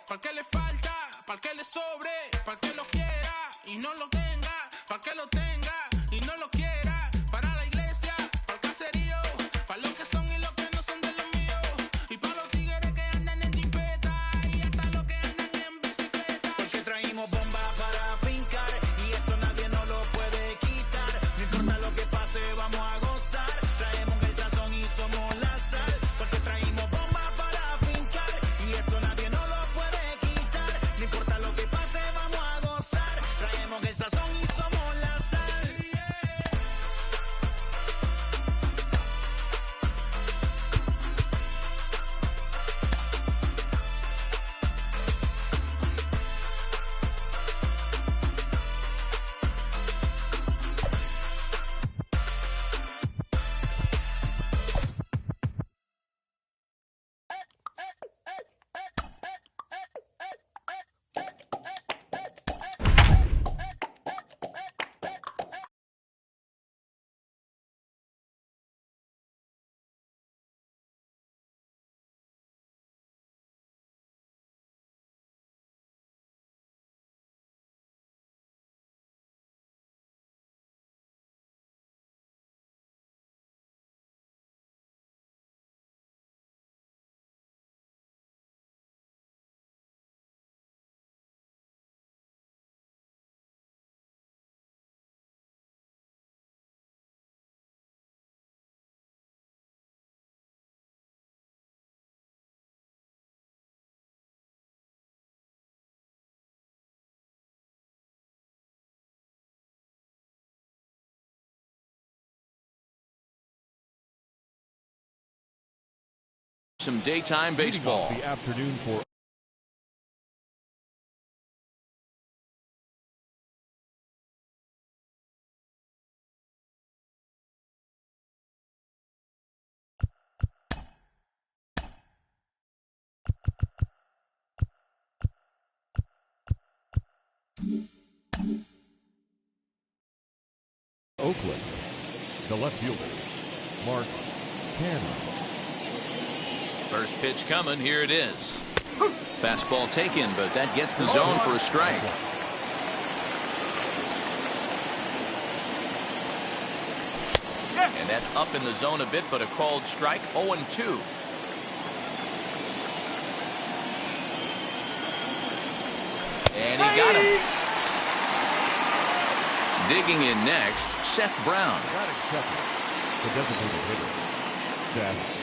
Pa'l que le falta, pa'l que le sobre, pa'l que lo quiera y no lo tenga, pa'l que lo tenga y no lo quiera. Para la iglesia, pa'l caserío, pa' los que son y los que no son de los míos. Y pa' los tigres que andan en jipeta y hasta los que andan en bicicleta. Porque traímos bombas para fincar y esto nadie nos lo puede quitar. No importa lo que pase, vamos a gozar. Traemos el sazón y somos la sal. Porque traímos bombas para fincar y esto nadie nos lo puede quitar. No importa lo que pase, vamos a gozar. Traemos el sazón y somos la sal. Some daytime baseball. The afternoon for Oakland, the left fielder, Mark Cannon. First pitch coming. Here it is. Fastball taken, but that gets the zone for a strike. And that's up in the zone a bit, but a called strike. 0-2. And he got him. Digging in next, Seth Brown.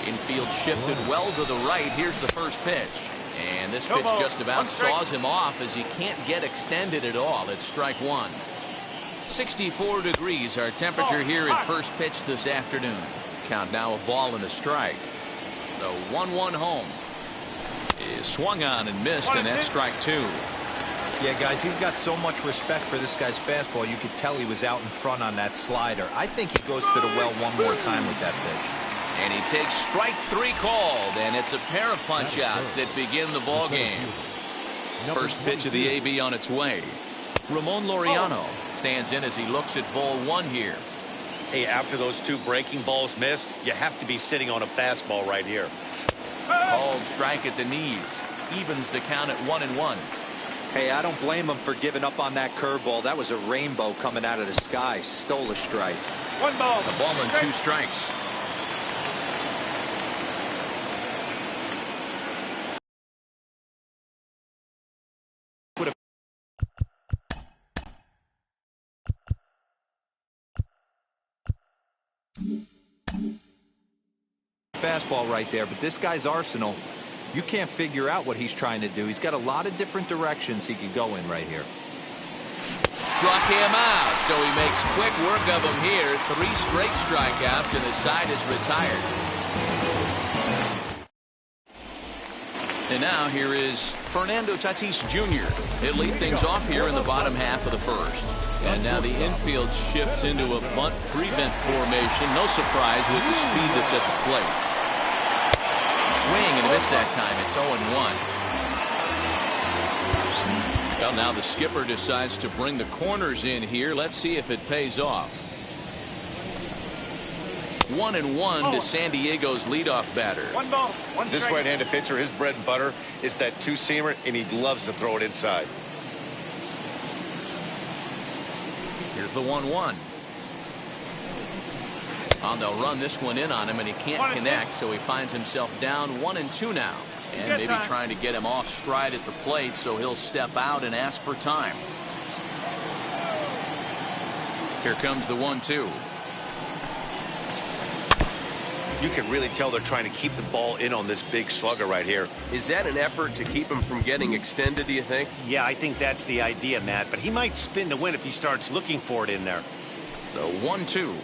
Infield shifted well to the right. Here's the first pitch. And this pitch just about saws him off as he can't get extended at all. It's strike one. 64 degrees our temperature here at first pitch this afternoon. Count now a ball and a strike. The 1-1 home is swung on and missed, and that's strike two. Yeah, guys, he's got so much respect for this guy's fastball. You could tell he was out in front on that slider. I think he goes to the well one more time with that pitch. And he takes strike three called, and it's a pair of punch-outs that begin the ball game. First pitch of the AB on its way. Ramon Laureano stands in as he looks at ball one here. Hey, after those two breaking balls missed, you have to be sitting on a fastball right here. Called strike at the knees. Evens the count at 1-1. Hey, I don't blame him for giving up on that curveball. That was a rainbow coming out of the sky. Stole a strike. One ball. The ball and two strikes. Fastball right there, but this guy's arsenal, you can't figure out what he's trying to do. He's got a lot of different directions he could go in right here. Struck him out, so he makes quick work of him here. 3 straight strikeouts, and the side is retired. And now here is Fernando Tatis Jr. He'll lead things off here in the bottom half of the first. And now the infield shifts into a bunt prevent formation. No surprise with the speed that's at the plate. Swing and a miss that time. It's 0-1. Well, now the skipper decides to bring the corners in here. Let's see if it pays off. 1-1 to San Diego's leadoff batter. One ball, one This strike. right-handed pitcher, his bread and butter is that two-seamer, and he loves to throw it inside. Here's the 1-1. They'll run this one in on him, and he can't connect, so he finds himself down 1-2 now. And maybe trying to get him off stride at the plate, so he'll step out and ask for time. Here comes the 1-2. You can really tell they're trying to keep the ball in on this big slugger right here. Is that an effort to keep him from getting extended, do you think? Yeah, I think that's the idea, Matt, but he might spin to win if he starts looking for it in there. The 1-2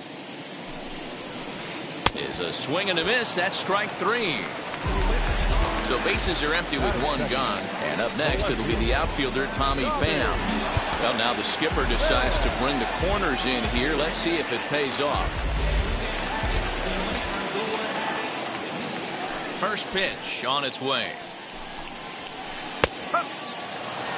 is a swing and a miss. That's strike 3. So bases are empty with one gone. And up next, it'll be the outfielder, Tommy Pham. Well, now the skipper decides to bring the corners in here. Let's see if it pays off. First pitch on its way.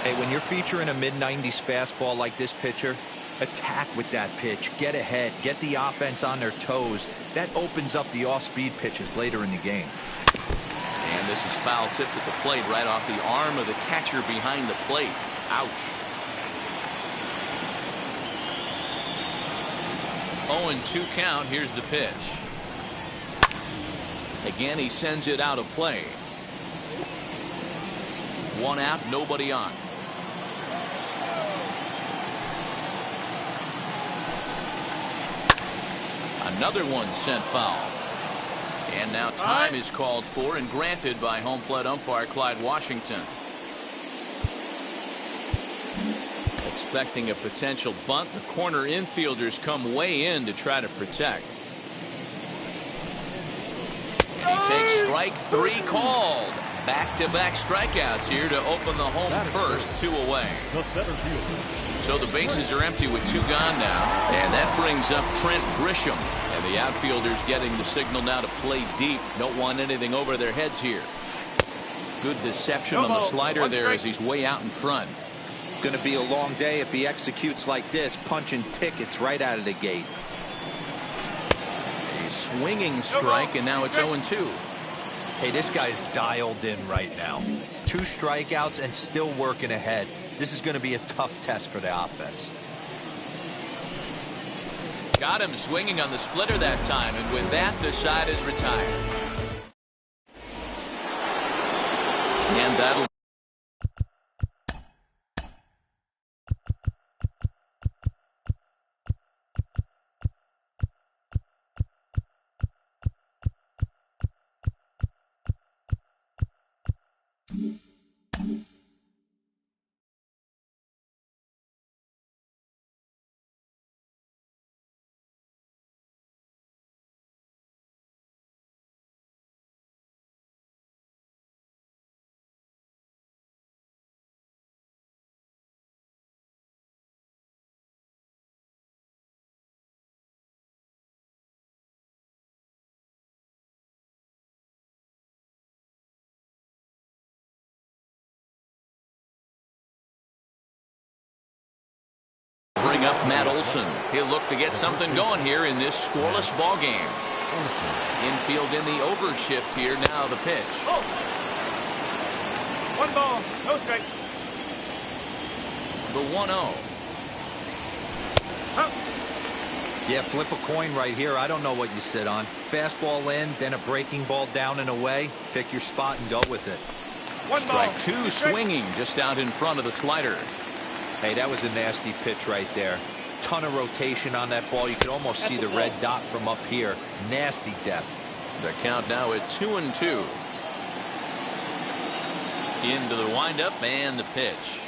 Hey, when you're featuring a mid-90s fastball like this pitcher, attack with that pitch. Get ahead. Get the offense on their toes. That opens up the off-speed pitches later in the game. And this is foul tipped at the plate right off the arm of the catcher behind the plate. Ouch. 0-2 count. Here's the pitch. Again, he sends it out of play. One out, nobody on. Another one sent foul. And now time is called for and granted by home plate umpire Clyde Washington. Expecting a potential bunt, the corner infielders come way in to try to protect. And he takes strike 3 called. Back-to-back strikeouts here to open the home first, 2 away. So the bases are empty with 2 gone now. And that brings up Trent Grisham. And the outfielders getting the signal now to play deep. Don't want anything over their heads here. Good deception on the slider there as he's way out in front. Going to be a long day if he executes like this, punching tickets right out of the gate. A swinging strike, and now it's 0-2. Hey, this guy's dialed in right now. 2 strikeouts and still working ahead. This is going to be a tough test for the offense. Got him swinging on the splitter that time, and with that, the side is retired. And that'll bring up Matt Olson. He'll look to get something going here in this scoreless ball game. Infield in the overshift here. Now the pitch. One ball, no strike. The 1-0. Yeah, flip a coin right here. I don't know what you sit on. Fastball in, then a breaking ball down and away. Pick your spot and go with it. Strike 2 swinging just out in front of the slider. Hey, that was a nasty pitch right there. Ton of rotation on that ball. You could almost see the red dot from up here. Nasty depth. The count now at 2-2. Into the windup and the pitch.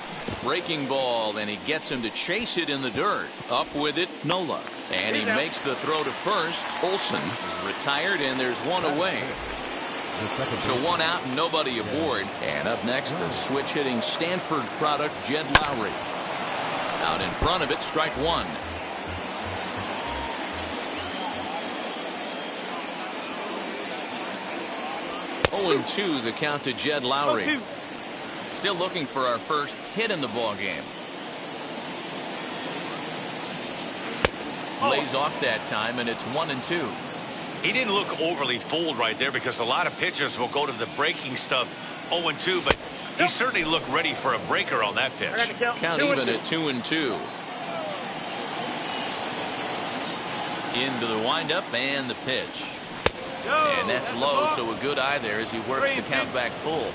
Breaking ball, and he gets him to chase it in the dirt. Up with it, Nola. And he makes the throw to first. Olson is retired, and there's one away. So 1 out and nobody aboard. And up next, the switch-hitting Stanford product, Jed Lowry. Out in front of it, strike 1. Oh, 0-2 the count to Jed Lowry. Still looking for our first hit in the ball game. Lays off that time, and it's 1-2. He didn't look overly fooled right there because a lot of pitchers will go to the breaking stuff 0-2, but he certainly looked ready for a breaker on that pitch. Count even at 2-2. Into the windup and the pitch. And that's low, so a good eye there as he works the count back full.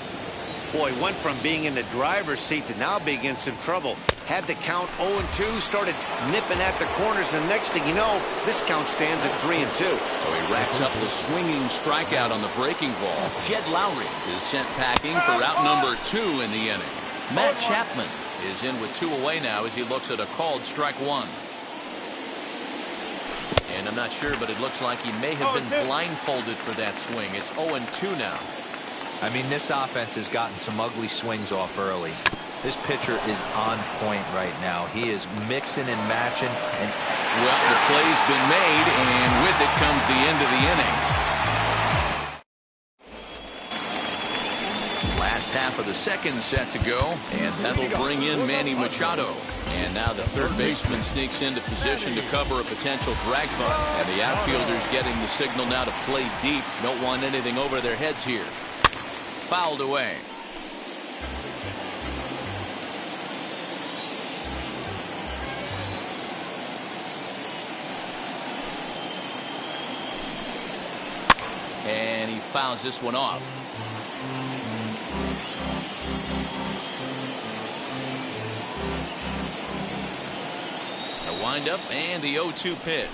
Boy, went from being in the driver's seat to now being in some trouble. Had the count 0-2, started nipping at the corners, and next thing you know, this count stands at 3-2. So he racks up the swinging strikeout on the breaking ball. Jed Lowry is sent packing for out number 2 in the inning. Matt Chapman is in with 2 away now as he looks at a called strike 1. And I'm not sure, but it looks like he may have been blindfolded for that swing. It's 0-2 now. I mean, this offense has gotten some ugly swings off early. This pitcher is on point right now. He is mixing and matching. And well, the play's been made, and with it comes the end of the inning. Last half of the second set to go, and that'll bring in Manny Machado. And now the third baseman sneaks into position to cover a potential drag bunt. And the outfielders getting the signal now to play deep. Don't want anything over their heads here. Fouled away. And he fouls this one off. A windup and the 0-2 pitch.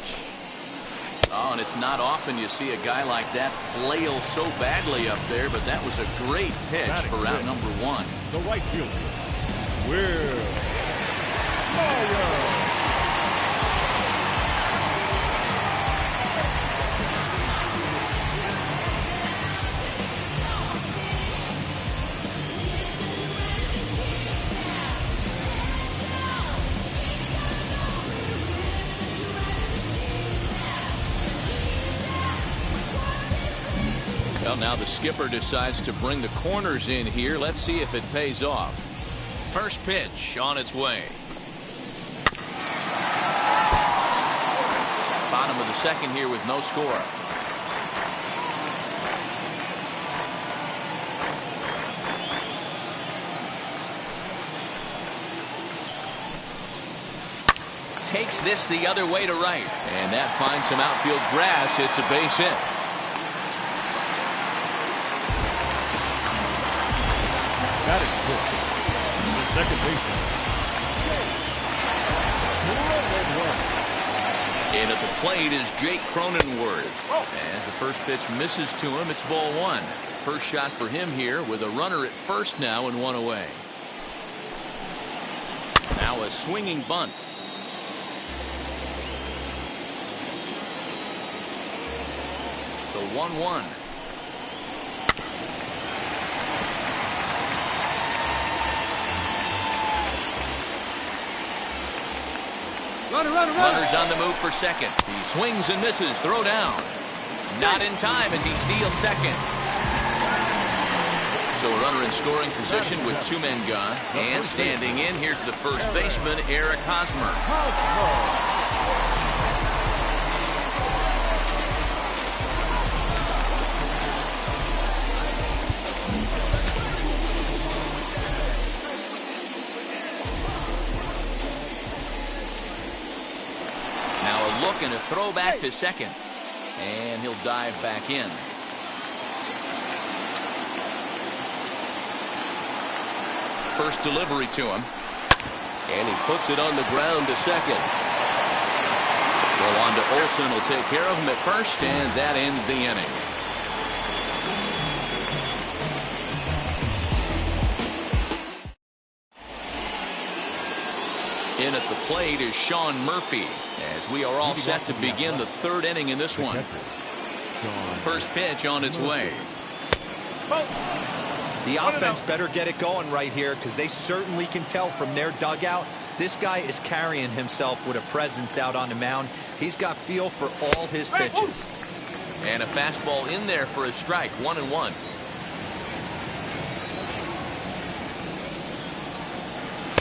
Oh, and it's not often you see a guy like that flail so badly up there, but that was a great pitch for out number 1. The right fielder, Will Myers. Well, now the skipper decides to bring the corners in here. Let's see if it pays off. First pitch on its way. Bottom of the second here with no score. Takes this the other way to right. And that finds some outfield grass. It's a base hit. Batting fifth, the second baseman. And at the plate is Jake Cronenworth. As the first pitch misses to him, it's ball 1. First shot for him here with a runner at first now and 1 away. Now a swinging bunt. The 1-1. Runner's on the move for second. He swings and misses. Throw down. Not in time as he steals second. So a runner in scoring position with 2 men gone. And standing in, here's the first baseman, Eric Hosmer. And a throw back to second. And he'll dive back in. First delivery to him. And he puts it on the ground to second. Well, on to Olsen will take care of him at first, and that ends the inning. In at the plate is Sean Murphy, as we are all set to begin the third inning in this one. First pitch on its way. The offense better get it going right here, because they certainly can tell from their dugout this guy is carrying himself with a presence out on the mound. He's got feel for all his pitches. And a fastball in there for a strike. 1-1.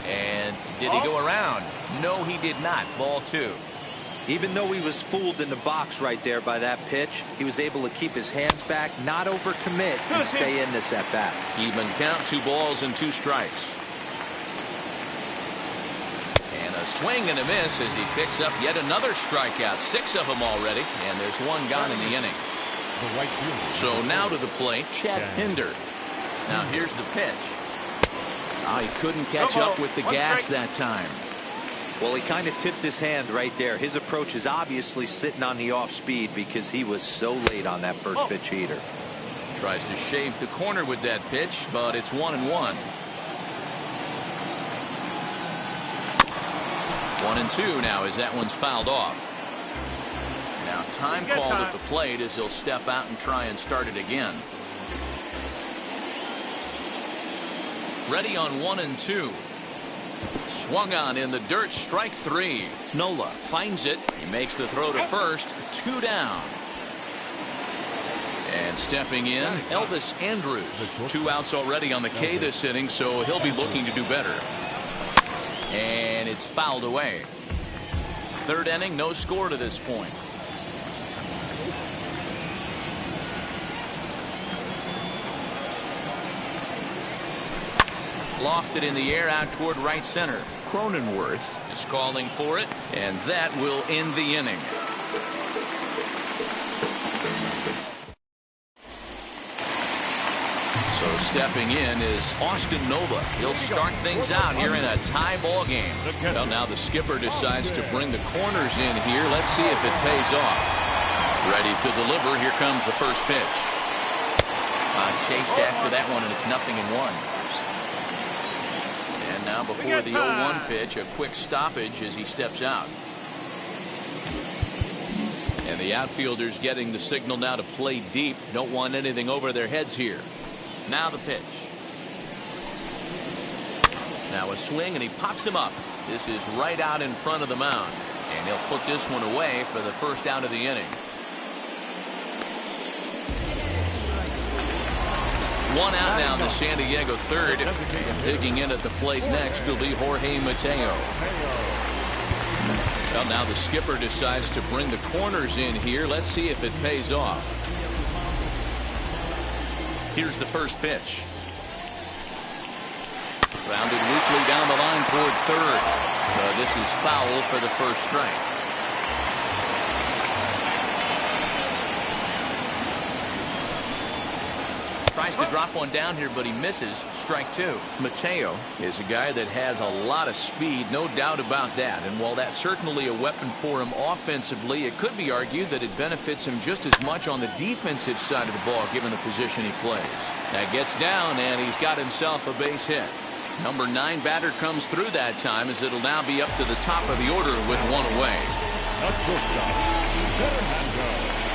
And did he go around? No, he did not. Ball 2. Even though he was fooled in the box right there by that pitch, he was able to keep his hands back, not overcommit, and stay in this at-bat. Even count, 2 balls and 2 strikes. And a swing and a miss as he picks up yet another strikeout. 6 of them already, and there's 1 gone in the inning. The right fielder. So now to the plate, Chad Pinder. Now here's the pitch. Oh, he couldn't catch up with the gas that time. Well, he kind of tipped his hand right there. His approach is obviously sitting on the off speed because he was so late on that first pitch heater. Tries to shave the corner with that pitch, but it's 1-1. 1-2 now as that one's fouled off. Now time called at the plate as he'll step out and try and start it again. Ready on 1-2. Swung on in the dirt, strike 3. Nola finds it. He makes the throw to first. 2 down. And stepping in, Elvis Andrews. 2 outs already on the K this inning, so he'll be looking to do better. And it's fouled away. 3rd inning, no score to this point. Lofted in the air out toward right center. Cronenworth is calling for it, and that will end the inning. So stepping in is Austin Nova. He'll start things out here in a tie ball game. Well, now the skipper decides to bring the corners in here. Let's see if it pays off. Ready to deliver. Here comes the first pitch. Chased after that one, and it's 0-1. Now before the 0-1 pitch, a quick stoppage as he steps out. And the outfielders getting the signal now to play deep. Don't want anything over their heads here. Now the pitch. Now a swing, and he pops him up. This is right out in front of the mound. And he'll put this one away for the first out of the inning. 1 out now in the San Diego 3rd. And digging in at the plate next will be Jorge Mateo. Well, now the skipper decides to bring the corners in here. Let's see if it pays off. Here's the first pitch. Grounded weakly down the line toward 3rd. This is foul for the first strike. Tries to drop one down here, but he misses. Strike 2. Mateo is a guy that has a lot of speed, no doubt about that. And while that's certainly a weapon for him offensively, it could be argued that it benefits him just as much on the defensive side of the ball, given the position he plays. That gets down, and he's got himself a base hit. Number 9 batter comes through that time, as it'll now be up to the top of the order with 1 away.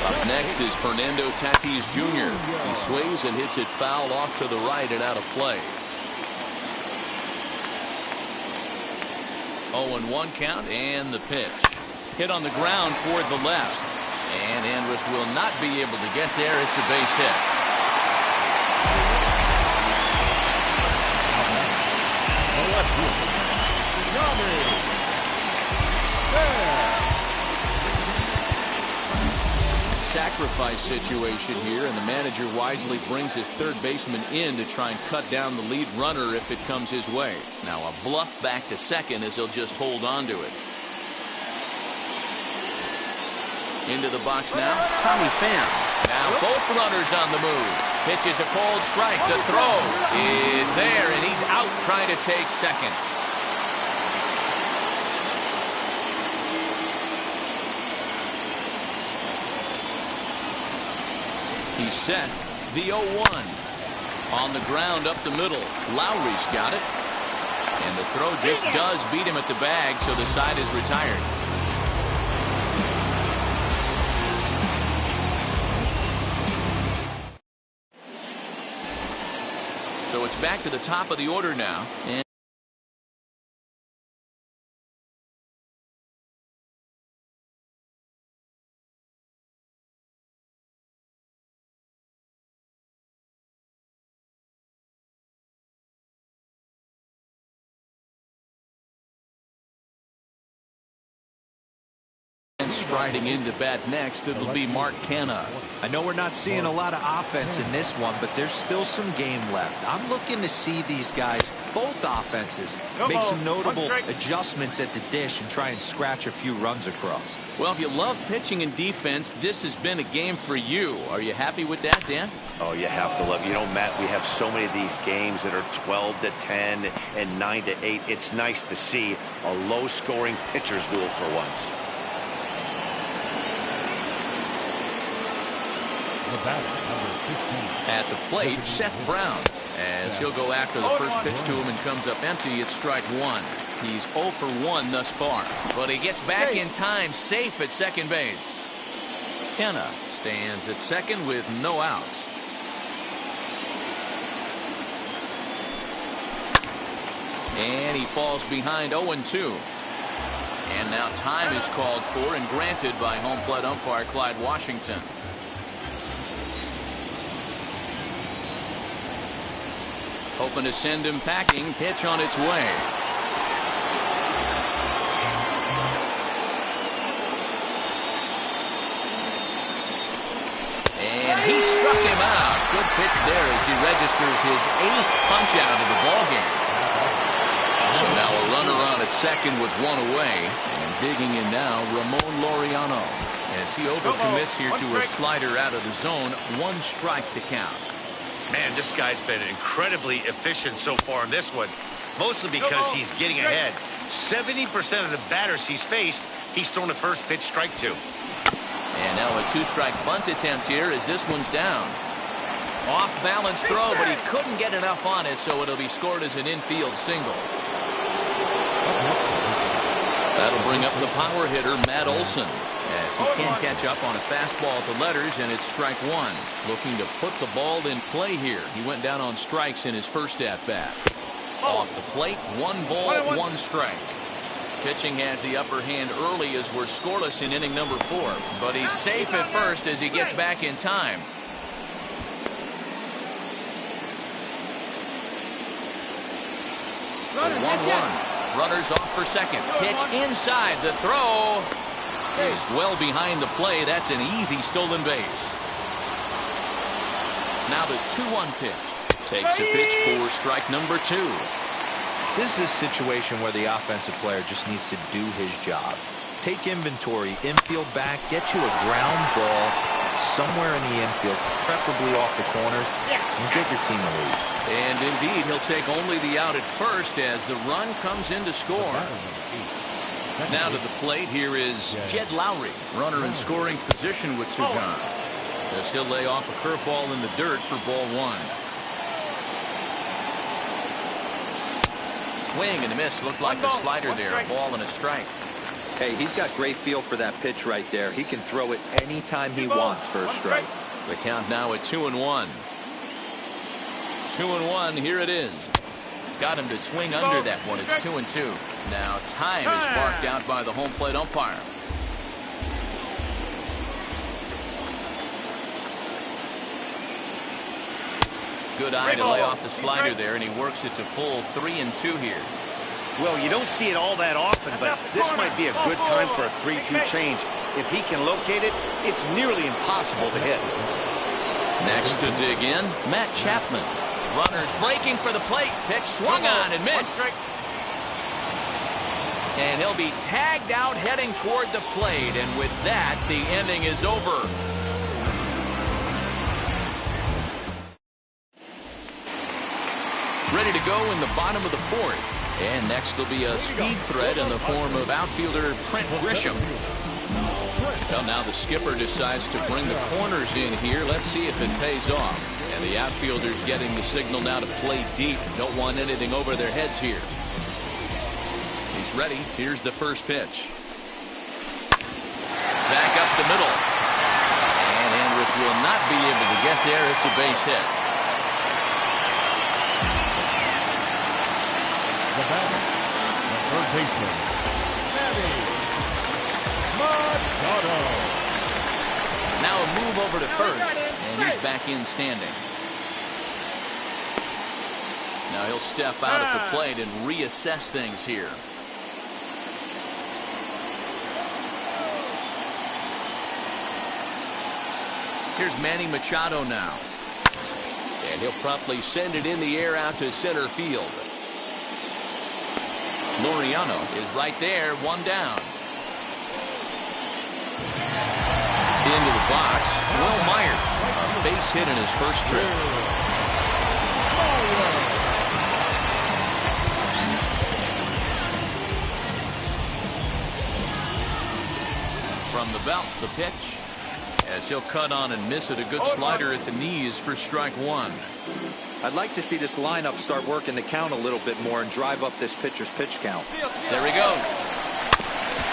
Up next is Fernando Tatis Jr. He sways and hits it foul off to the right and out of play. 0-1 count, and the pitch. Hit on the ground toward the left. And Andrus will not be able to get there. It's a base hit. Sacrifice situation here, and the manager wisely brings his 3rd baseman in to try and cut down the lead runner if it comes his way. Now a bluff back to second as he'll just hold on to it. Into the box now, Tommy Pham. Now both runners on the move. Pitches a cold strike. The throw is there, and he's out trying to take second. He's set. The 0-1. On the ground up the middle. Lowry's got it. And the throw just does beat him at the bag, so the side is retired. So it's back to the top of the order now. And And striding in to bat next, it'll be Mark Canha. I know we're not seeing a lot of offense in this one, but there's still some game left. I'm looking to see these guys, both offenses, make some notable adjustments at the dish and try and scratch a few runs across. Well, if you love pitching and defense, this has been a game for you. Are you happy with that, Dan? Oh, you have to love. You know, Matt, we have so many of these games that are 12-10 and 9-8. It's nice to see a low-scoring pitcher's duel for once. At the plate, Seth Brown, as he'll go after the first pitch to him and comes up empty. It's strike one. He's 0 for 1 thus far, but he gets back in time, safe at second base. Canha stands at second with no outs. And he falls behind 0-2. And now time is called for and granted by home plate umpire Clyde Washington. Hoping to send him packing. Pitch on its way. And he struck him out. Good pitch there as he registers his 8th punch out of the ballgame. So now a runner on at second with one away. And digging in now, Ramon Laureano. As he overcommits here to a slider out of the zone. 1 strike to count. Man, this guy's been incredibly efficient so far in this one, mostly because he's getting ahead. 70% of the batters he's faced, he's thrown the first pitch, strike 2. And now a 2-strike bunt attempt here as this one's down. Off-balance throw, but he couldn't get enough on it, so it'll be scored as an infield single. That'll bring up the power hitter, Matt Olson, as he can't catch up on a fastball at the letters, and it's strike 1. Looking to put the ball in play here. He went down on strikes in his first at-bat. Off the plate, 1 ball, 1 strike. Pitching has the upper hand early as we're scoreless in inning number 4. But he's safe at first as he gets back in time. The 1-1. Runners off for second. Pitch inside. The throw is well behind the play. That's an easy stolen base. Now the 2-1 pitch. Takes a pitch for strike number 2. This is a situation where the offensive player just needs to do his job. Take inventory, infield back, get you a ground ball somewhere in the infield, preferably off the corners, and get your team a lead. And indeed, he'll take only the out at first as the run comes in to score. Now to the plate, here is Jed Lowry, runner in scoring position with Sugan. As he'll lay off a curveball in the dirt for ball 1. Swing and a miss. Looked like the slider there. A ball and a strike. Hey, he's got great feel for that pitch right there. He can throw it anytime he wants for a strike. The count now at 2-1. 2-1. Here it is. Got him to swing under that one. It's 2-2. Now time is marked out by the home plate umpire. Good eye to lay off the slider there, and he works it to full 3-2 here. Well, you don't see it all that often, but this might be a good time for a 3-2 change. If he can locate it, it's nearly impossible to hit. Next to dig in, Matt Chapman. Runners breaking for the plate. Pitch swung on and missed. And he'll be tagged out heading toward the plate, and with that, the inning is over. Ready to go in the bottom of the 4th. And next will be a speed threat in the form of outfielder Trent Grisham. Well, now the skipper decides to bring the corners in here. Let's see if it pays off. And the outfielder's getting the signal now to play deep. Don't want anything over their heads here. He's ready. Here's the first pitch. Back up the middle. And Andrus will not be able to get there. It's a base hit. The batter, the third baseman, Manny Machado. Now a move over to first, and he's back in standing. Now he'll step out at the plate and reassess things here. Here's Manny Machado now. And he'll promptly send it in the air out to center field. Laureano is right there, one down. Into the box, Will Myers, a base hit in his first trip. From the belt, the pitch, as he'll cut on and miss it. A good slider at the knees for strike one. I'd like to see this lineup start working the count a little bit more and drive up this pitcher's pitch count. There he goes.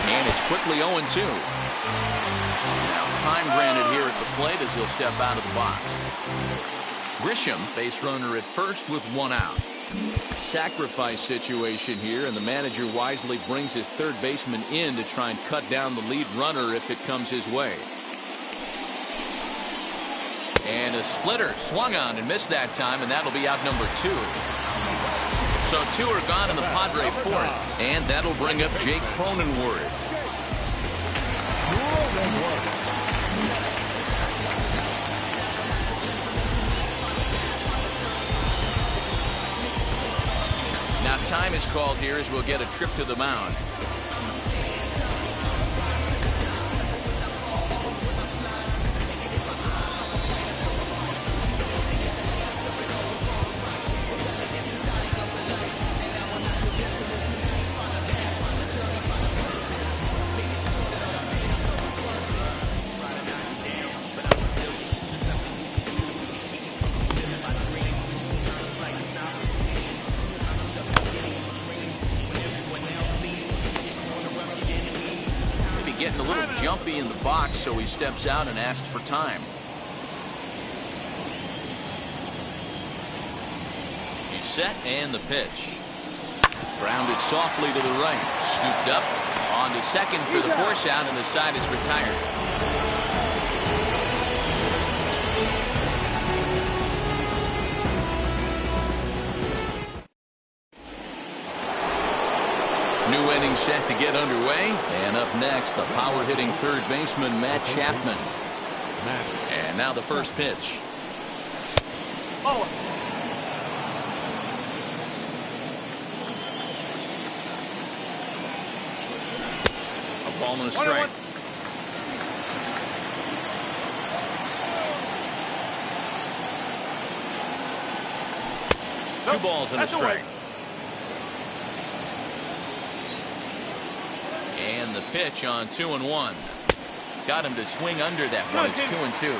And it's quickly 0-2. Now time granted here at the plate as he'll step out of the box. Grisham, base runner at first with one out. Sacrifice situation here, and the manager wisely brings his third baseman in to try and cut down the lead runner if it comes his way. And a splitter swung on and missed that time, and that'll be out number 2. So 2 are gone in the Padre fourth, and that'll bring up Jake Cronenworth. Now time is called here as we'll get a trip to the mound. Getting a little jumpy in the box, so he steps out and asks for time. He's set, and the pitch. Grounded softly to the right. Scooped up. On to second for the force out, and the side is retired. New inning set to get underway. And up next, the power-hitting third baseman, Matt Chapman. And now the first pitch. A ball and a strike. Two balls and a strike. And the pitch on 2-1. Got him to swing under that one. It's 2-2.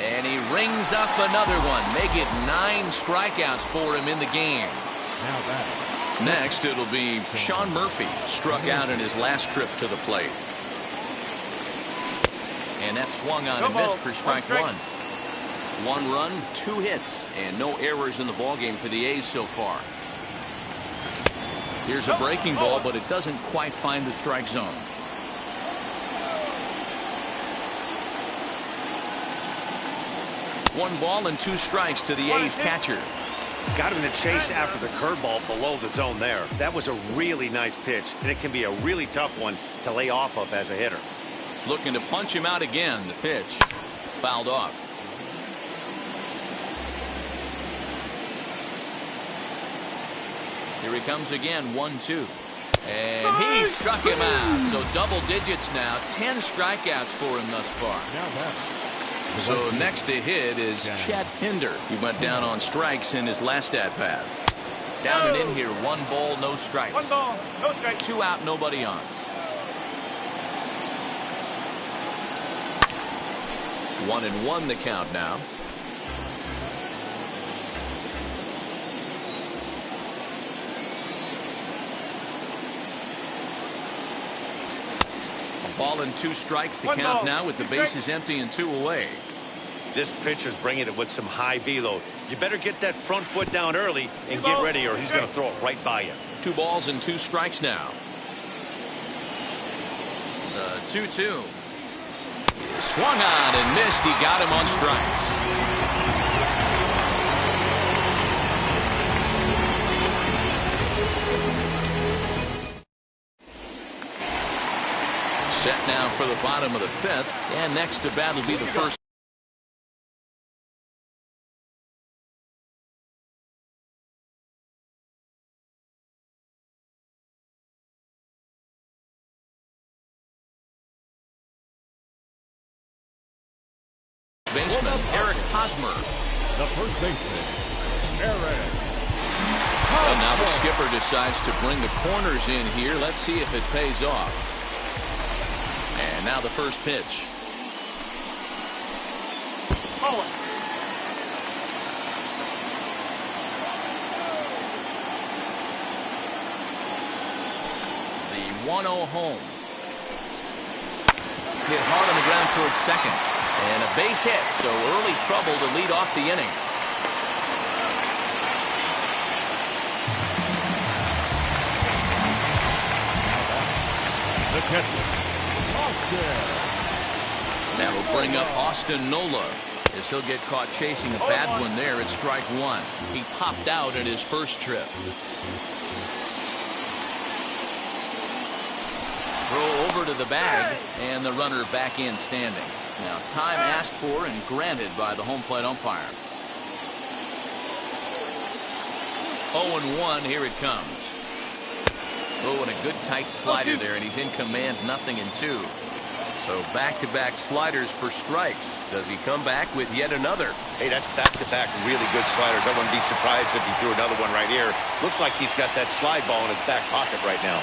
And he rings up another one. Make it 9 strikeouts for him in the game. Next, it'll be Sean Murphy. Struck out in his last trip to the plate. And that swung on and missed for strike one. 1 run, 2 hits, and no errors in the ballgame for the A's so far. Here's a breaking ball, but it doesn't quite find the strike zone. One ball and 2 strikes to the A's catcher. Got him to chase after the curveball below the zone there. That was a really nice pitch, and it can be a really tough one to lay off of as a hitter. Looking to punch him out again. The pitch fouled off. Here he comes again, 1-2. And he struck him out. So double digits now, 10 strikeouts for him thus far. So next to hit is Chet Hinder. He went down on strikes in his last at-bat. Down and in here, 1 ball, no strikes. 1 ball, no strikes. 2 out, nobody on. 1-1 the count now. Ball and 2 strikes the count now with the bases empty and 2 away. This pitcher's bringing it with some high velo. You better get that front foot down early and get ready, or he's going to throw it right by you. 2 balls and 2 strikes now. 2-2. Swung on and missed. He got him on strikes. Set now for the bottom of the fifth, and next to bat will be the first. Baseman Eric Hosmer. The first baseman, Eric. Well, now the skipper decides to bring the corners in here. Let's see if it pays off. And now the first pitch. The 1-0 home. Hit hard on the ground towards second. And a base hit, so early trouble to lead off the inning. The catcher, Austin. That will bring up Austin Nola, as he'll get caught chasing a bad one there at strike one. He popped out in his first trip. Throw over to the bag, and the runner back in standing. Now, time asked for and granted by the home plate umpire. 0-1, here it comes. Oh, and a good tight slider there, and he's in command, 0-2. So back-to-back sliders for strikes. Does he come back with yet another? Hey, that's back-to-back really good sliders. I wouldn't be surprised if he threw another one right here. Looks like he's got that slide ball in his back pocket right now.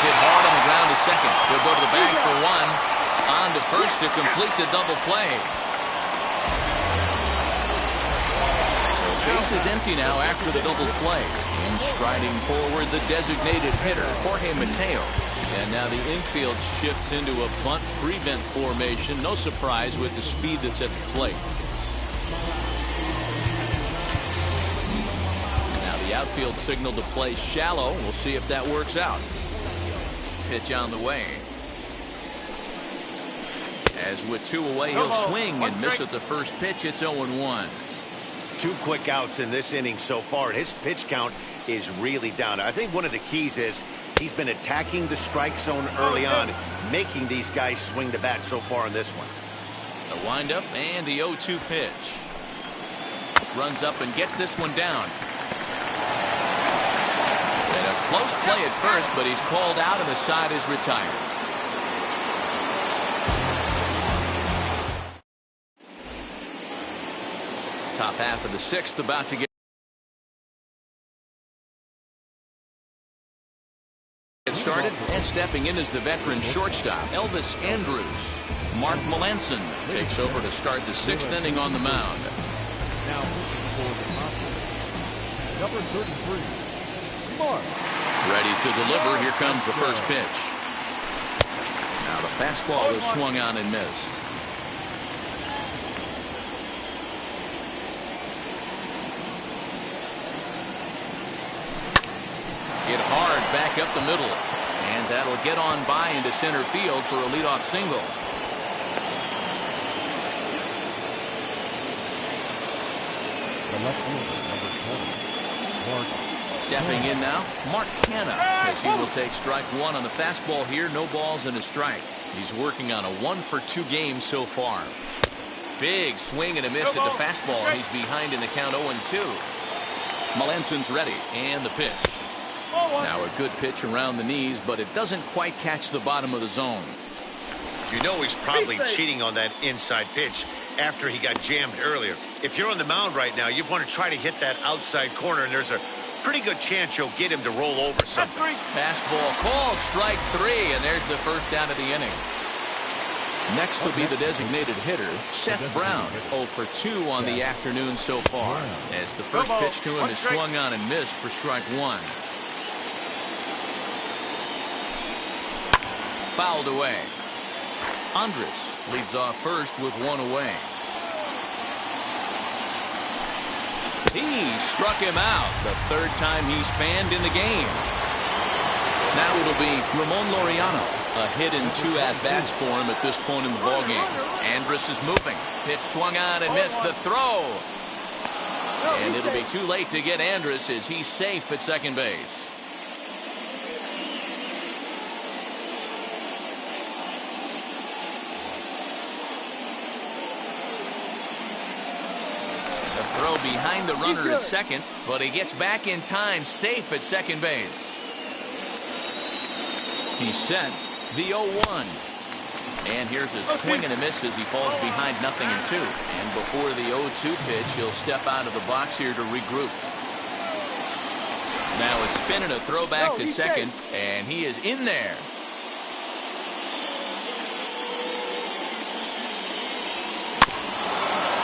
Hit hard on the ground to second. He'll go to the bag for one. On to first to complete the double play. So base is empty now after the double play. And striding forward, the designated hitter, Jorge Mateo. And now the infield shifts into a bunt prevent formation. No surprise with the speed that's at the plate. Now the outfield signal to play shallow. We'll see if that works out. Pitch on the way. As with two away, he'll swing and miss at the first pitch. It's 0-1. 2 quick outs in this inning so far, and his pitch count is really down. I think one of the keys is he's been attacking the strike zone early on, making these guys swing the bat so far in this one. The windup and the 0-2 pitch. Runs up and gets this one down. And a close play at first, but he's called out and the side is retired. Top half of the sixth about to get started, and stepping in is the veteran shortstop Elvis Andrus. Mark Melanson takes over to start the sixth inning on the mound. Now for the top, number 33, Mark. Ready to deliver. Here comes the first pitch. Now the fastball is swung on and missed. Hit hard back up the middle, and that'll get on by into center field for a leadoff single. The left fielder, number 20, Mark. Stepping in now, Mark Canha, as he will take strike one on the fastball here. No balls and a strike. He's working on a 1-for-2 game so far. Big swing and a miss at the fastball. He's behind in the count 0-2. Melanson's ready, and the pitch. Now a good pitch around the knees, but it doesn't quite catch the bottom of the zone. You know he's probably cheating on that inside pitch after he got jammed earlier. If you're on the mound right now, you want to try to hit that outside corner, and there's a pretty good chance you'll get him to roll over something. Fastball called, strike three, and there's the first out of the inning. Next will be the designated hitter, Seth Brown, 0-for-2 on the afternoon so far, as the first pitch to him is swung on and missed for strike one. Fouled away. Andrus leads off first with one away. He struck him out, the third time he's fanned in the game. Now it'll be Ramon Laureano. A hit and 2 at-bats for him at this point in the ballgame. Andrus is moving. Pitch swung on and missed the throw. And it'll be too late to get Andrus as he's safe at second base. throw behind the runner at second, but he gets back in time, safe at second base. He's set the 0-1. And here's a swing and a miss as he falls behind 0-2. And before the 0-2 pitch, he'll step out of the box here to regroup. Now a spin and a throw back to second, and he is in there.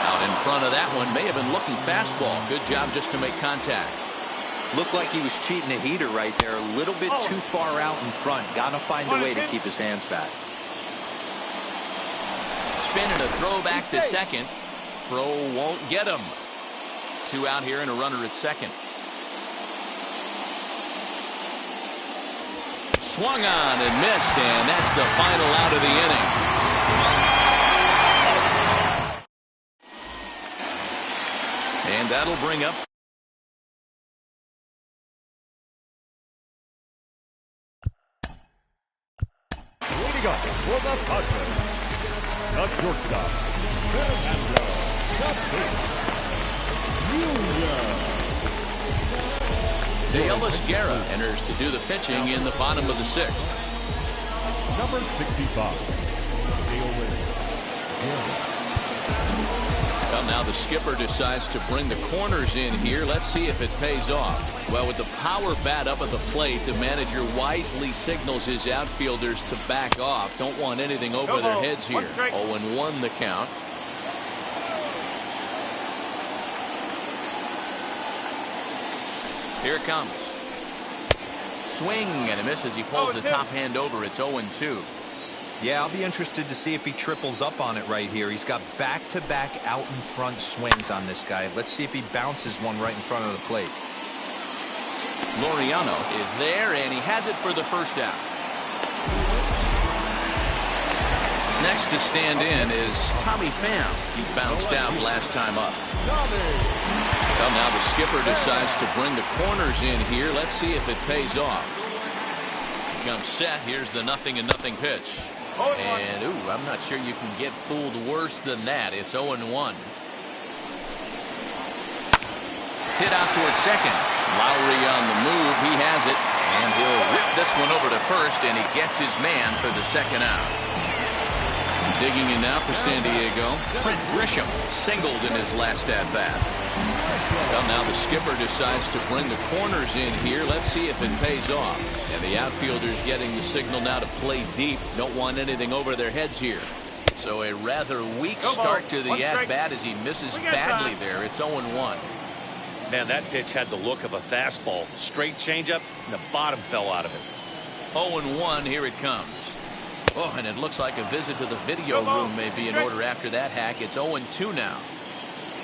Out in front of that one, may have been looking fastball. Good job just to make contact. Looked like he was cheating a heater right there. A little bit too far out in front. Got to find a way to keep his hands back. Spin and a throw back to second. Throw won't get him. 2 out here and a runner at second. Swung on and missed, and that's the final out of the inning. And that'll bring up leading up for the Padres, the shortstop, Fernando Jr. De Guerra enters to do the pitching in the bottom of the 6th. Number 65, Well, now the skipper decides to bring the corners in here. Let's see if it pays off. Well, with the power bat up at the plate, the manager wisely signals his outfielders to back off. Don't want anything over their heads here. 0-1 the count. Here it comes. Swing and a miss as he pulls the top hand over. It's 0-2. Yeah, I'll be interested to see if he triples up on it right here. He's got back-to-back out in front swings on this guy. Let's see if he bounces one right in front of the plate. Laureano is there, and he has it for the first out. Next to stand in is Tommy Pham. He bounced out last time up. Well, now the skipper decides to bring the corners in here. Let's see if it pays off. Comes set. Here's the 0-0 pitch. And, ooh, I'm not sure you can get fooled worse than that. It's 0-1. Hit out towards second. Lowry on the move. He has it. And he'll whip this one over to first, and he gets his man for the second out. Digging in now for San Diego. Trent Grisham singled in his last at-bat. Well, now the skipper decides to bring the corners in here. Let's see if it pays off. And the outfielders getting the signal now to play deep. Don't want anything over their heads here. So a rather weak start to the at-bat as he misses badly there. It's 0-1. Man, that pitch had the look of a fastball. Straight changeup, and the bottom fell out of it. 0-1, here it comes. Oh, and it looks like a visit to the video room may be in order after that hack. It's 0-2 now.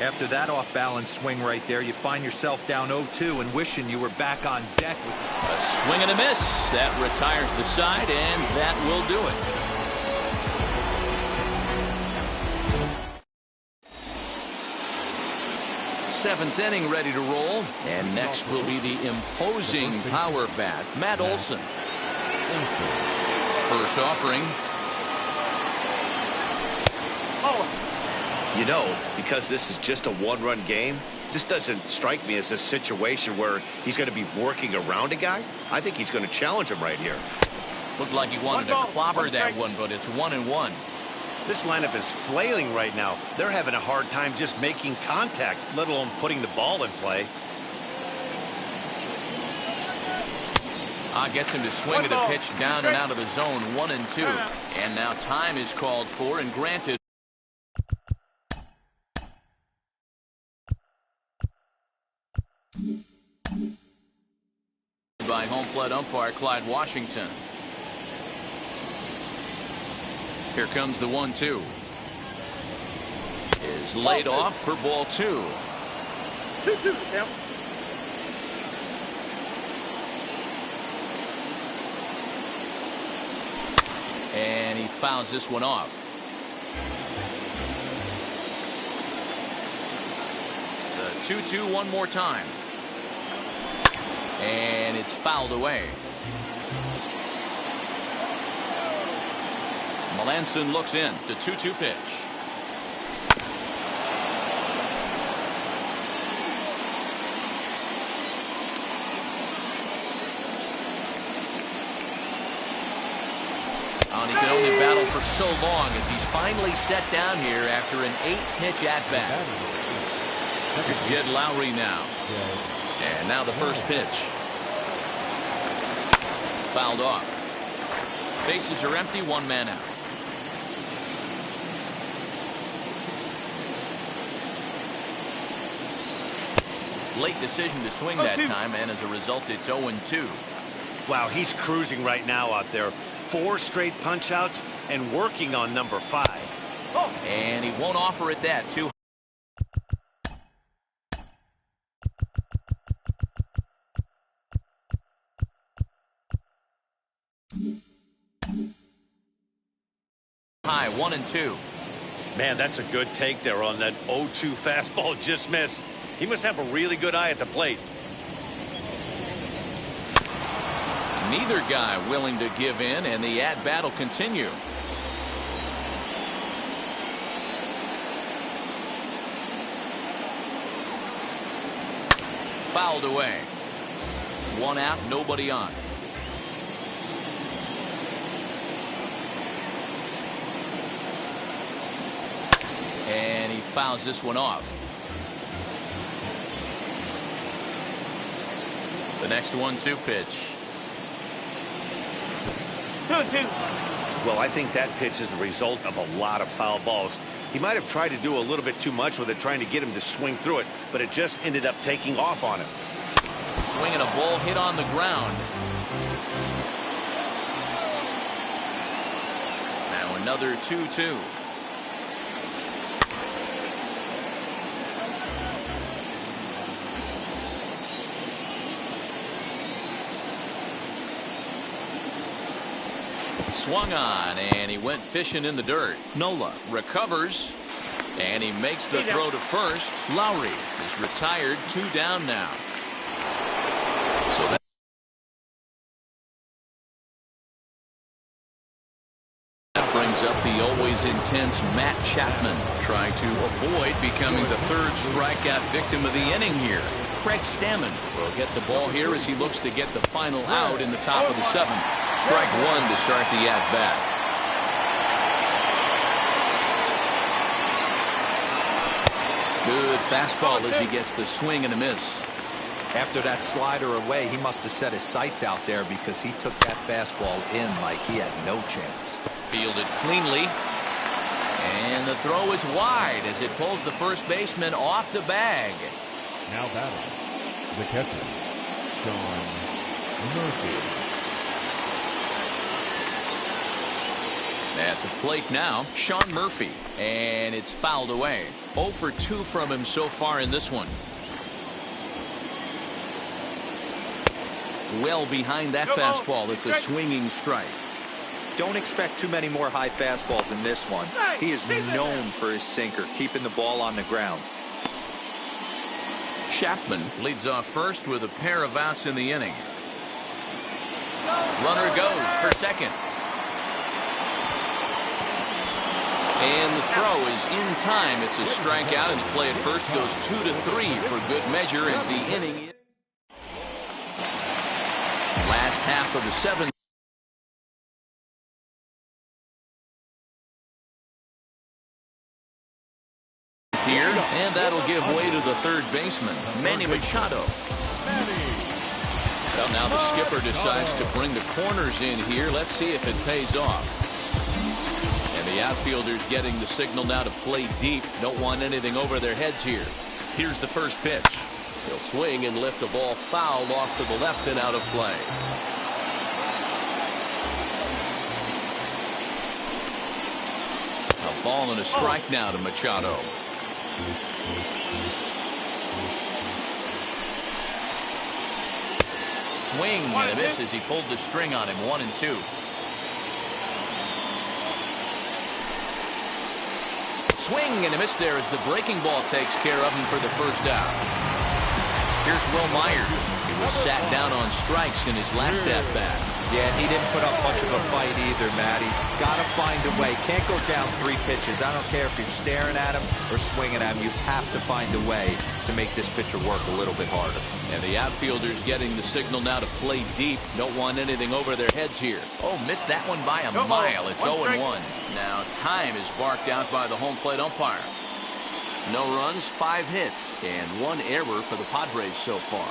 After that off-balance swing right there, you find yourself down 0-2 and wishing you were back on deck. A swing and a miss. That retires the side, and that will do it. 7th inning ready to roll. And next will be the imposing power bat, Matt Olson. First offering. You know, because this is just a one-run game, this doesn't strike me as a situation where he's going to be working around a guy. I think he's going to challenge him right here. Looked like he wanted to clobber that one, but it's 1-1. This lineup is flailing right now. They're having a hard time just making contact, let alone putting the ball in play. Gets him to swing at a pitch down and out of the zone, 1-2. And now time is called for and granted. By home plate umpire Clyde Washington. Here comes the 1-2. Is laid off for ball 2. 2-2, count. And he fouls this one off. The 2-2 one more time. And it's fouled away. Melanson looks in. The 2-2 pitch. and he can only battle for so long as he's finally set down here after an 8-pitch at-bat. Here's Jed Lowry now. And now the first pitch. Fouled off. Bases are empty, 1 man out. Late decision to swing that time, and as a result, it's 0-2. Wow, he's cruising right now out there. 4 straight punch-outs and working on number 5. And he won't offer it that, too. High, 1-2. Man, that's a good take there on that 0-2 fastball just missed. He must have a really good eye at the plate. Neither guy willing to give in, and the at-bat will continue. Fouled away. 1 out, nobody on. And he fouls this one off. The next 1-2 pitch. 2-2. Well, I think that pitch is the result of a lot of foul balls. He might have tried to do a little bit too much with it, trying to get him to swing through it, but it just ended up taking off on him. Swinging a ball hit on the ground. Now another 2-2. Swung on, and he went fishing in the dirt. Nola recovers, and he makes the throw to first. Lowry is retired, 2 down now. So that brings up the always intense Matt Chapman, trying to avoid becoming the 3rd strikeout victim of the inning here. Craig Stammen will get the ball here as he looks to get the final out in the top of the 7th. Strike 1 to start the at-bat. Good fastball as he gets the swing and a miss. After that slider away, he must have set his sights out there because he took that fastball in like he had no chance. Fielded cleanly. And the throw is wide as it pulls the first baseman off the bag. Now batting, the catcher, Sean Murphy. At the plate now, Sean Murphy, and it's fouled away. 0 for 2 from him so far in this one. Well behind that fastball, it's a swinging strike. Don't expect too many more high fastballs in this one. He is known for his sinker, keeping the ball on the ground. Chapman leads off first with a pair of outs in the inning. Runner goes for second. And the throw is in time. It's a strikeout, and the play at first goes 2-3 for good measure as the inning. Last half of the 7th. Here, and that'll give way to the 3rd baseman, Manny Machado. Well, now the skipper decides to bring the corners in here. Let's see if it pays off. The outfielders getting the signal now to play deep. Don't want anything over their heads here. Here's the first pitch. He'll swing and lift the ball foul off to the left and out of play. A ball and a strike now to Machado. Swing and a miss as he pulled the string on him. 1-2. Swing and a miss there as the breaking ball takes care of him for the first out. Here's Will Myers. He was sat down on strikes in his last at-bat. Yeah, and he didn't put up much of a fight either, Matty. Got to find a way. Can't go down 3 pitches. I don't care if you're staring at him or swinging at him. You have to find a way to make this pitcher work a little bit harder. And the outfielders getting the signal now to play deep. Don't want anything over their heads here. Oh, missed that one by a mile. It's 0-1. Now time is barked out by the home plate umpire. No runs, 5 hits, and 1 error for the Padres so far.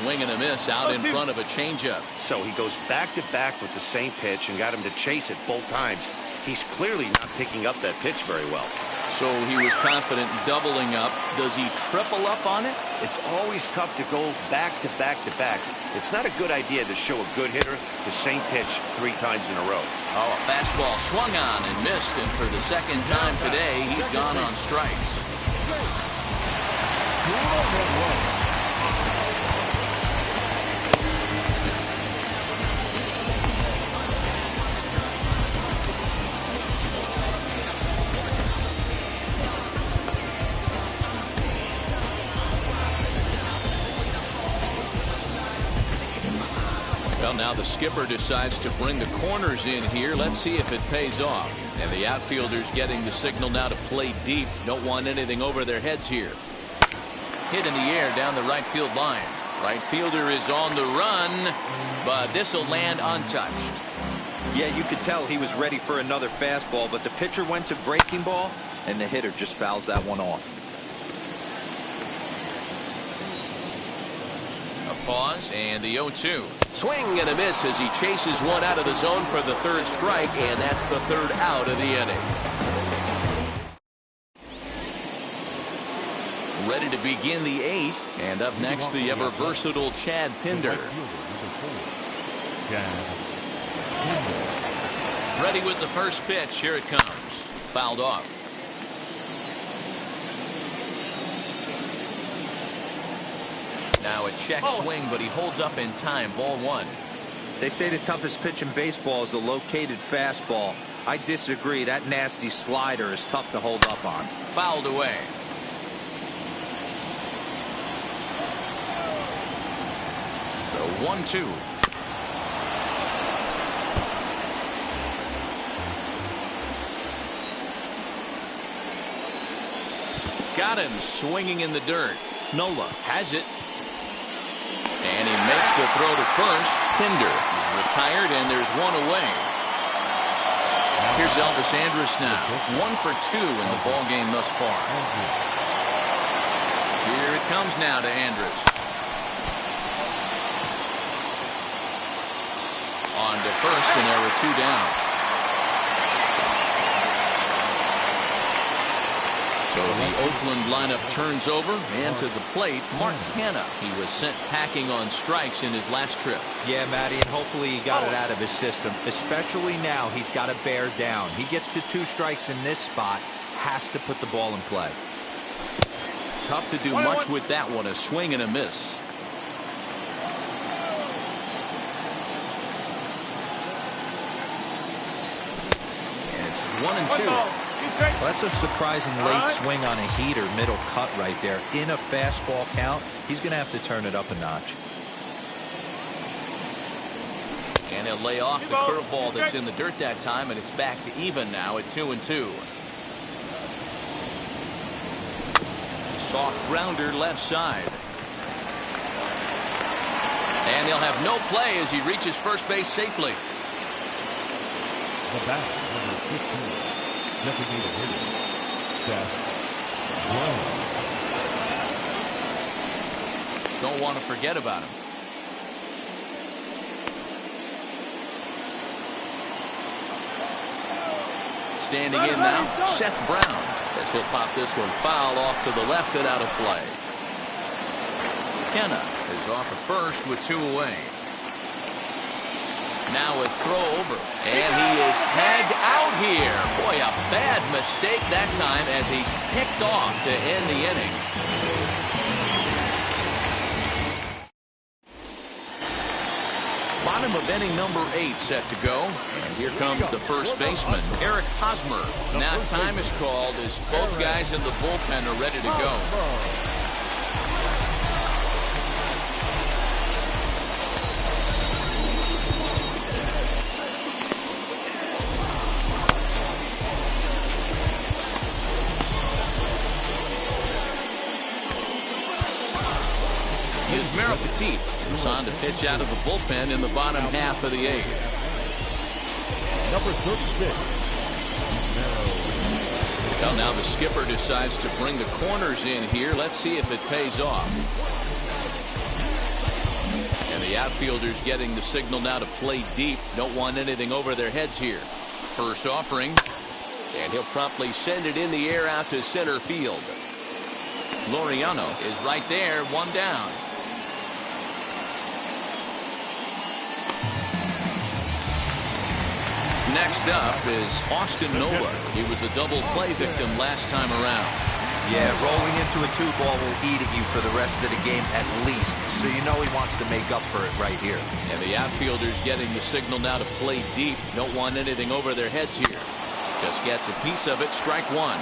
Swing and a miss out in front of a changeup. So he goes back-to-back with the same pitch and got him to chase it both times. He's clearly not picking up that pitch very well. So he was confident doubling up. Does he triple up on it? It's always tough to go back-to-back-to-back. It's not a good idea to show a good hitter the same pitch 3 times in a row. Oh, a fastball swung on and missed, and for the second time today, he's gone on strikes. Well, now the skipper decides to bring the corners in here. Let's see if it pays off. And the outfielders getting the signal now to play deep. Don't want anything over their heads here. Hit in the air down the right field line. Right fielder is on the run, but this will land untouched. Yeah, you could tell he was ready for another fastball, but the pitcher went to breaking ball, and the hitter just fouls that one off. Pause and the 0-2. Swing and a miss as he chases one out of the zone for the 3rd strike, and that's the 3rd out of the inning. Ready to begin the 8th, and up next the ever versatile Chad Pinder. Ready with the first pitch. Here it comes. Fouled off. Now a check swing, but he holds up in time. Ball 1. They say the toughest pitch in baseball is a located fastball. I disagree. That nasty slider is tough to hold up on. Fouled away. The 1-2. Got him swinging in the dirt. Nola has it. And he makes the throw to first. Pinder is retired, and there's one away. Here's Elvis Andrus now. 1 for 2 in the ball game thus far. Here it comes now to Andrus. On to first, and there were 2 down. So the Oakland lineup turns over, and to the plate, Mark Canha. He was sent packing on strikes in his last trip. Yeah, Matty, and hopefully he got it out of his system. Especially now, he's got to bear down. He gets the 2 strikes in this spot, has to put the ball in play. Tough to do much with that one. A swing and a miss. And it's 1-2. Well, that's a surprising late swing on a heater, middle cut right there. In a fastball count, he's going to have to turn it up a notch. And he'll lay off the curveball that's in the dirt that time, and it's back to even now at 2-2. Soft grounder left side. And they'll have no play as he reaches first base safely. The bat, number 15. Designated hitter, Seth Brown. Don't want to forget about him. Standing in now, Seth Brown. As he'll pop this one foul off to the left and out of play. Canha is off at first with 2 away. Now a throw over, and he is tagged out here. Boy, a bad mistake that time as he's picked off to end the inning. Bottom of inning number 8 set to go, and here comes the first baseman, Eric Hosmer. Now time is called as both guys in the bullpen are ready to go. is Mero Petit, who's on to pitch out of the bullpen in the bottom half of the 8th. Number 36. Well, now the skipper decides to bring the corners in here. Let's see if it pays off. And the outfielders getting the signal now to play deep. Don't want anything over their heads here. First offering. And he'll promptly send it in the air out to center field. Laureano is right there, 1 down. Next up is Austin Nola. He was a double play victim last time around. Yeah, rolling into a 2-ball will eat at you for the rest of the game at least, so you know he wants to make up for it right here. And the outfielders getting the signal now to play deep. Don't want anything over their heads here. Just gets a piece of it, strike 1.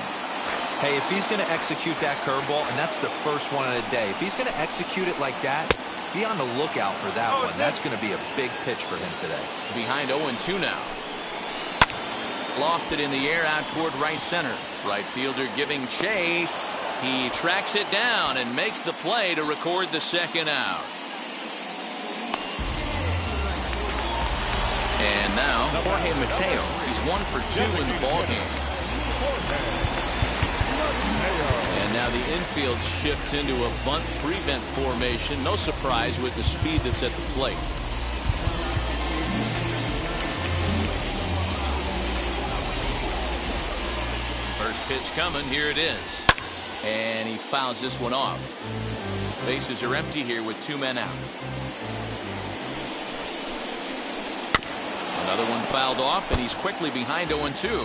Hey, if he's going to execute that curveball, and that's the first one of the day, if he's going to execute it like that, be on the lookout for that one. That's going to be a big pitch for him today. Behind 0-2 now. Lofted in the air out toward right center. Right fielder giving chase. He tracks it down and makes the play to record the second out. And now Jorge Mateo. He's 1 for 2 in the ballgame. And now the infield shifts into a bunt prevent formation. No surprise with the speed that's at the plate. First pitch coming. Here it is. And he fouls this one off. Bases are empty here with 2 men out. Another one fouled off, and he's quickly behind 0-2.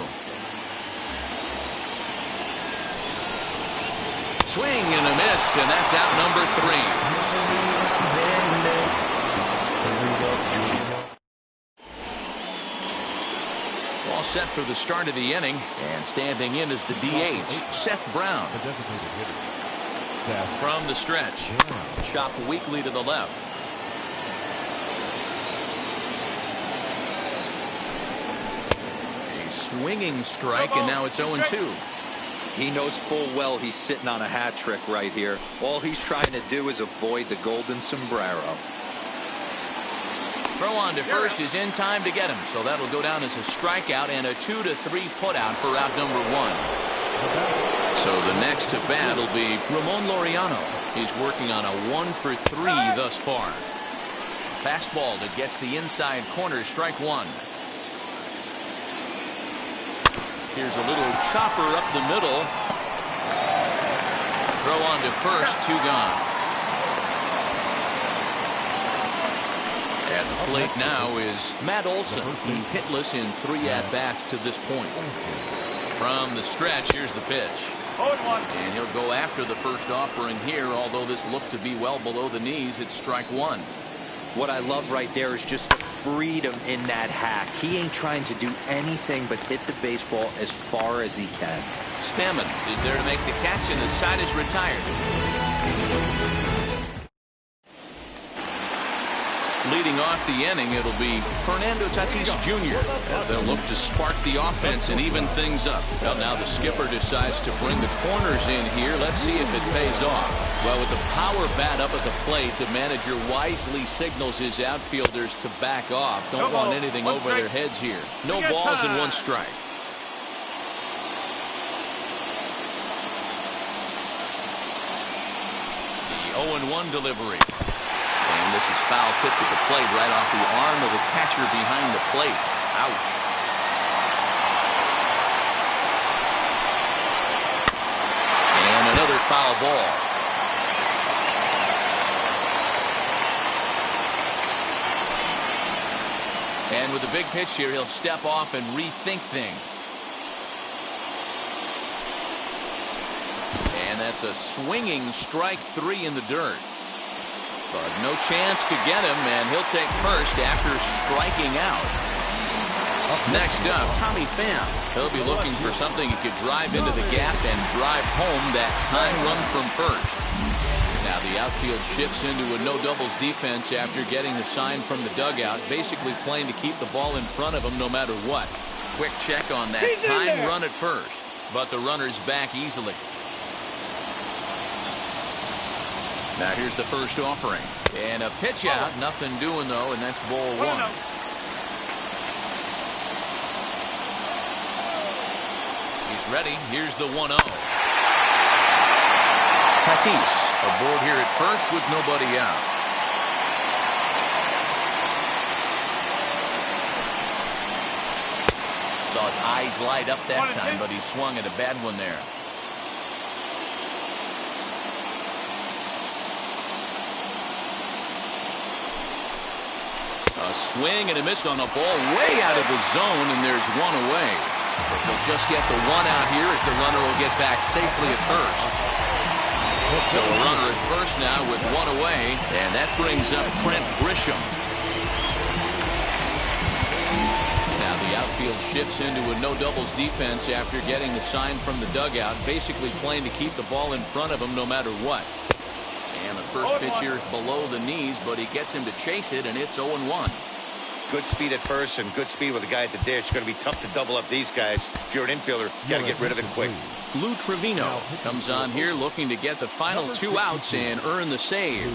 Swing and a miss, and that's out number 3. All set for the start of the inning, and standing in is the DH, Seth Brown. From the stretch, chopped weakly to the left. A swinging strike, and now it's 0-2. He knows full well he's sitting on a hat trick right here. All he's trying to do is avoid the golden sombrero. Throw on to first is in time to get him, so that'll go down as a strikeout and a 2-3 putout for out number 1. So the next to bat will be Ramon Laureano. He's working on a 1 for 3 thus far. Fastball that gets the inside corner, strike 1. Here's a little chopper up the middle. Throw on to first, 2 gone. At the plate now is Matt Olson. He's hitless in 3 at-bats to this point. From the stretch, here's the pitch. And he'll go after the first offering here, although this looked to be well below the knees. It's strike 1. What I love right there is just the freedom in that hack. He ain't trying to do anything but hit the baseball as far as he can. Stammen is there to make the catch, and the side is retired. Leading off the inning, it'll be Fernando Tatis Jr. They'll look to spark the offense and even things up. Well, now the skipper decides to bring the corners in here. Let's see if it pays off. Well, with the power bat up at the plate, the manager wisely signals his outfielders to back off. Don't want anything over their heads here. No balls and 1 strike. The 0-1 delivery. And this is foul tipped at the plate right off the arm of the catcher behind the plate. Ouch. And another foul ball. And with a big pitch here, he'll step off and rethink things. And that's a swinging strike 3 in the dirt. But no chance to get him, and he'll take first after striking out. Next up, Tommy Pham. He'll be looking for something he could drive into the gap and drive home that time run from first. Now the outfield shifts into a no-doubles defense after getting the sign from the dugout, basically playing to keep the ball in front of him no matter what. Quick check on that time run at first, but the runner's back easily. Now here's the first offering. And a pitch out. Nothing doing, though, and that's ball one. He's ready. Here's the 1-0. Tatis aboard here at first with nobody out. Saw his eyes light up that time, but he swung at a bad one there. A swing and a miss on a ball way out of the zone, and there's one away. They'll just get the one out here as the runner will get back safely at first. So a runner at first now with one away, and that brings up Trent Grisham. Now the outfield shifts into a no-doubles defense after getting the sign from the dugout, basically playing to keep the ball in front of him no matter what. And the first pitch here is below the knees, but he gets him to chase it, and it's 0-1. Good speed at first and good speed with the guy at the dish. Going to be tough to double up these guys. If you're an infielder, you got to get rid of it quick. Lou Trevino comes on here looking to get the final 2 outs and earn the save.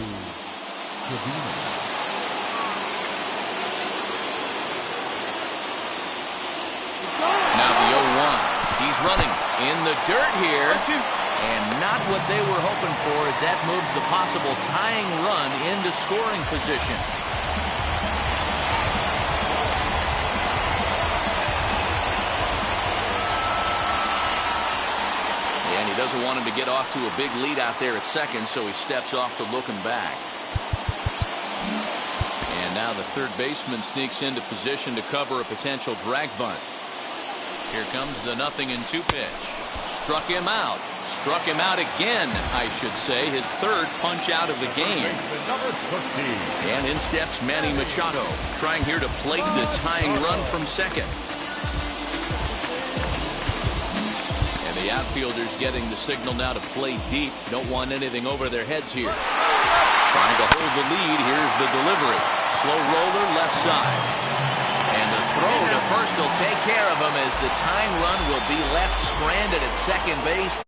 Now the 0-1. He's running in the dirt here. And not what they were hoping for as that moves the possible tying run into scoring position. And he doesn't want him to get off to a big lead out there at second, so he steps off to looking back. And now the third baseman sneaks into position to cover a potential drag bunt. Here comes the 0-2 pitch. Struck him out. Struck him out again, I should say. His third punch out of the game. And in steps Manny Machado, trying here to plate the tying run from second. And the outfielders getting the signal now to play deep. Don't want anything over their heads here. Trying to hold the lead. Here's the delivery. Slow roller left side. And the throw to first will take care of him as the tying run will be left stranded at second base.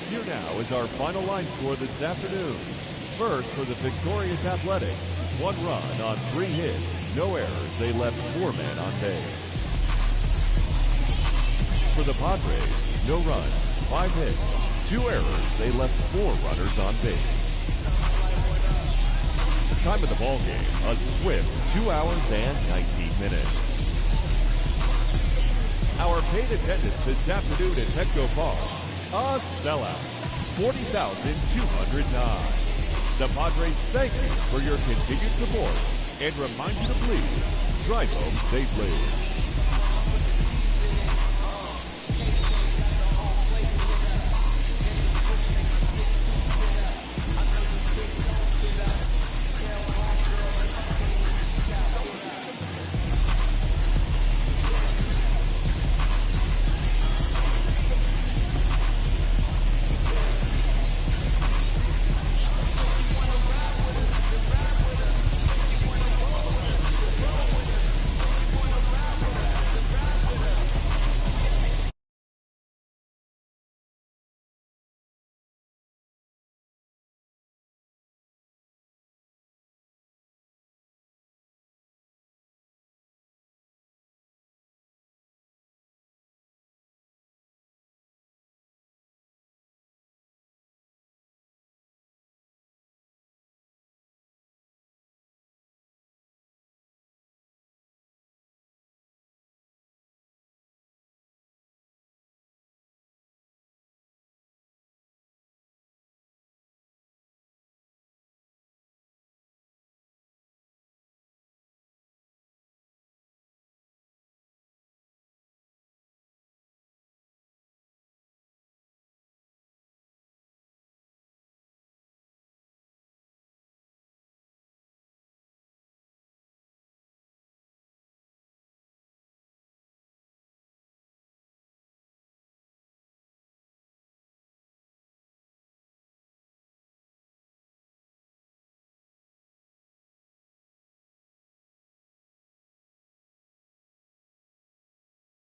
Here now is our final line score this afternoon. First, for the victorious Athletics, 1 run on 3 hits, no errors. They left 4 men on base. For the Padres, no runs, 5 hits, 2 errors. They left 4 runners on base. Time of the ball game, a swift 2 hours and 19 minutes. Our paid attendance this afternoon at Petco Park, a sellout, 40,209. The Padres thank you for your continued support and remind you to please drive home safely.